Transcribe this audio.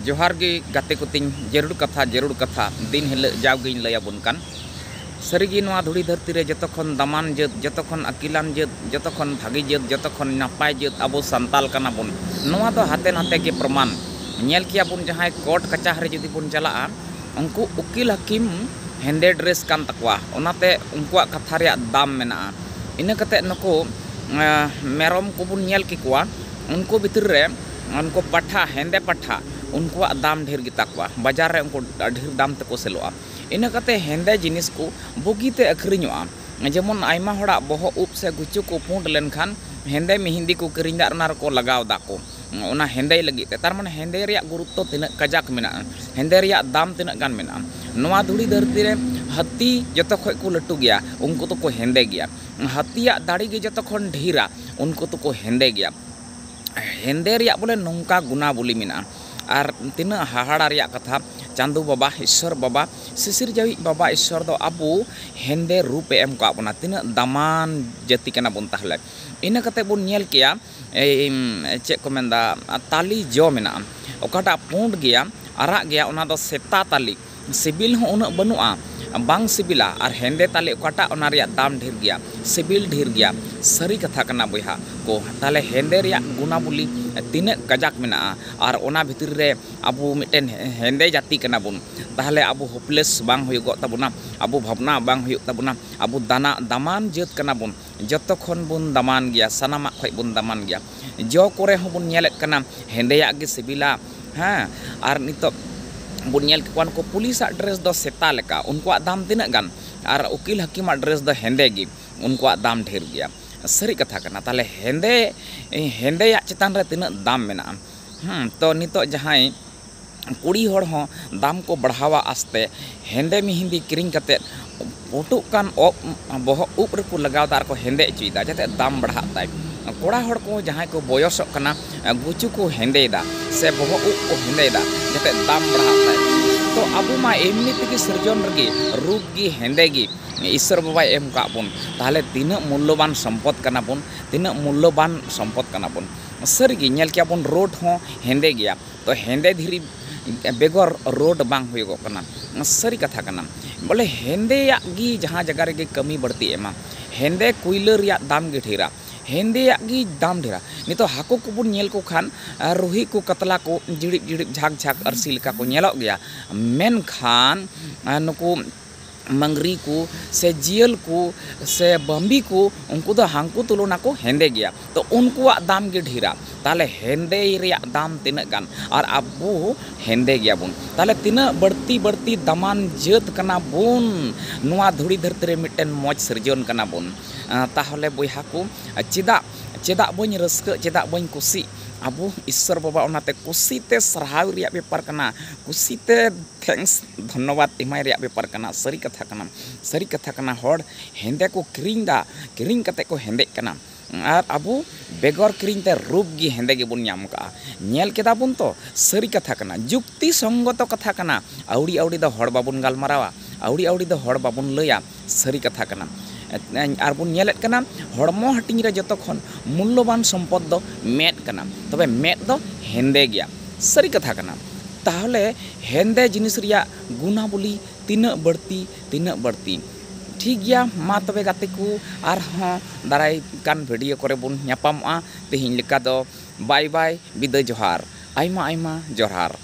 जोहार गे गाते कुतिन जरूर कथा दिन हिल जावगे लैयाबन कान सारिगे नोआ धुड़ी धरती रे जतखन दामान जात जतखन अकिलान जात जतखन भागी जात जतखन नापाय जात अबो संताल काना बन नोआ तो हाते नाते के प्रमाण नेल किया बन जहां कोर्ट कचाहरी जुदी बन चला उनको उकिल हकीम हेंदे ड्रेस कान तकवा ओनाते उनकुआ कथा रे दाम मेना इना कते नको मेरम को बन नेल किकुआ उनको भितर रे उनको पठा हेंदे पठा उनको दाम ढेर गिताकुआ बाजार रे उनको ढेर दाम तको सेलोआ इना कते हेंदे जिनिस को बगीते अखरिñoa जेमन आयमा हड़ा बहो उप से गुचु को पुंड लेनखान हेंदे मेहंदी को किरिंदा रना को लगाव दाको ओना हेंदे लगिते तार माने हेंदे रिया गुरुत्व तिना कजाक मेना हेंदे रिया दाम तिना गान मेना नोआ धुड़ी धरती रे हाथी जतो खय को लटू गया उनको तो को हेंदे गया हाथिया दाड़ी गे जतो खन ढीरा उनको तो को हेंदे गया हेंदे रिया बोले नौका गुना बोली मेना और तीना हाहाड़ा रिया कथा चांदू बाबा ईश्वर बाबा शिशिर जावी बाबा ईश्वर दो अबो हेंदे रूप एम का बना तीना दामान जाति कना बन ताहले इना कते बन नेल किया चे को मेंदा ताली जो मेना ओकाटा पुंड गया आरा गया ओना दो सेता ताली सिबिल हो उना बनुआ बांग सिबिला और हेंदे ताले ओकाटा ओना रिया दाम ढेर गया सिबिल ढेर गया सरी कथा कना बयहा को ताले हेंदे रिया गुना बोली तीना कजाक मेना और ओना भितर रे अबो मिटेन हेंदे जाति कना बुन ताहले अबो होपलेस बांग हुयुगो तबुना अबो भावना बांग हुयुग तबुना अबो दाना दामान जात कना बुन जतो खन बुन दामान गया सनामा खय बुन दामान गया जो करे हो बुन नेलेत कना हेंदेया गे सिबिला हां और नितो बुन नेल को पुलिस ड्रेस दो सेता लेका उनको दाम तीना गान और उकिल हकीम ड्रेस दो हेंदे गे उनको दाम ढेर गया सरी कथा कना ताले हेंदे हेंदे चितान रे तीना दाम मेना तो नितो जहां कुड़ी होड़ हो दाम को बढ़ावा आस्ते हेंदे मिहिंदी किरिंग कते पोटुक कान बहो उप रे को लगाव दार को हेंदे चुईदा जाते दाम बढ़ा ताय कोड़ा होड़ को जहां को बयसक कना गुचु को हेंदेदा से बहो उप को हेंदेदा जाते दाम बढ़ा ताय तो अबो मा एमनी तक सृजन रगे रूप गी हेंदे गी ईश्वर बाबा एम का बन ताहले तीना मूल्यवान सम्पद कना बन तीना मूल्यवान सम्पद कना बन सरगी नेल किया बन रोड हो हेंदे गया तो हेंदे धीरी बेगर रोड बांग हुयुगो कना सरी कथा कना बोले हेंदे गी जहां जगह रे कमी बढ़ती एमा हेंदे कुइला रिया दाम गे ढेरा हेंदे गी दाम ढेरा नितो हाको को बुन नेल को खान रोही को कतला को जिड़िप जिड़िप झाग झाग अरसी लेका को नेलो गया मेन खान नुको मंगरी को से जियल को से बम्बी को उनको तो हांको तुलना को हेंदे गया तो उनको दाम गे ढेरा ताले हेंदे रिया दाम तीना गान और अबो हेंदे गया बुन ताले तीना बढ़ती बढ़ती दामान जात कना बुन नोआ धुड़ी धरती रे मिटेन मौज सृजन कना बुन ताहले बयहा को चेदा चेदा बन रस्क चेदा बन खुशी अबो ईश्वर बाबा ओनाते कुसीते सराहाव रिया बेपार कना कुसीते थैंक्स धन्यवाद इमाय रिया बेपार कना सरी कथा कना होड़ हेंदे को किरिंग कते को हेंदे कना और अबो बेगर किरिंग ते रूप गी हेंदे गे बुन नाम का नेल केदा बुन तो सरी कथा कना जुक्ति संगत कथा कना आउड़ी आउड़ी द होड़ बाबुन गालमारावा आउड़ी आउड़ी द होड़ बाबुन लया सरी कथा कना और बुन नेलेत कना हड़मो हटिंग रे जतो खन मूल्यवान सम्पद दो मेद कना तबे मेद दो हेंदे गया सरी कथा कना ताहले हेंदे जिनिस रिया गुना बोली तीना बढ़ती ठीक गया मा तबे गाते को आर हां दाराय कान वीडियो करे बुन न्यापामआ तेहिं लेका दो बाय बाय बिदा जोहार आयमा आयमा जोहार।